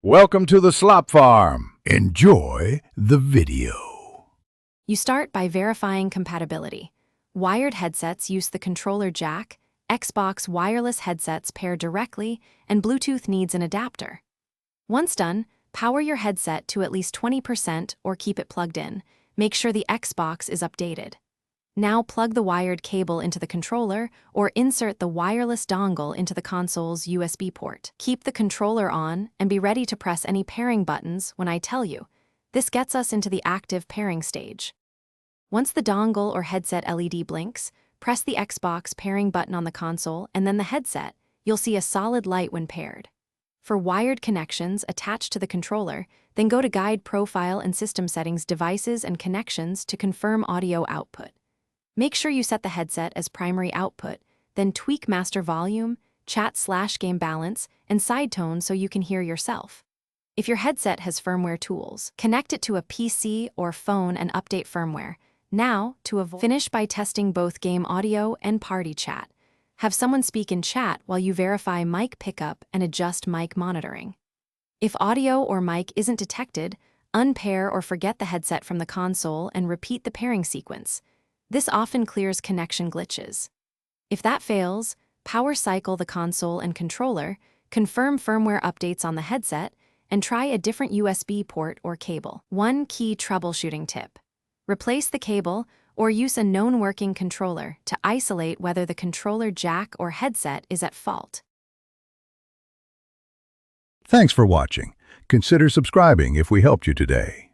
Welcome to the Slop Farm. Enjoy the video. You start by verifying compatibility. Wired headsets use the controller jack, Xbox wireless headsets pair directly, and Bluetooth needs an adapter. Once done, power your headset to at least 20% or keep it plugged in. Make sure the Xbox is updated. Now plug the wired cable into the controller or insert the wireless dongle into the console's USB port. Keep the controller on and be ready to press any pairing buttons when I tell you. This gets us into the active pairing stage. Once the dongle or headset LED blinks, press the Xbox pairing button on the console and then the headset. You'll see a solid light when paired. For wired connections attached to the controller, then go to Guide Profile and System Settings, Devices and Connections to confirm audio output. Make sure you set the headset as primary output, then tweak master volume, chat/game balance, and side tone so you can hear yourself. If your headset has firmware tools, connect it to a PC or phone and update firmware. Now, finish by testing both game audio and party chat. Have someone speak in chat while you verify mic pickup and adjust mic monitoring. If audio or mic isn't detected, unpair or forget the headset from the console and repeat the pairing sequence. This often clears connection glitches. If that fails, power cycle the console and controller, confirm firmware updates on the headset, and try a different USB port or cable. One key troubleshooting tip: replace the cable or use a known working controller to isolate whether the controller jack or headset is at fault. Thanks for watching. Consider subscribing if we helped you today.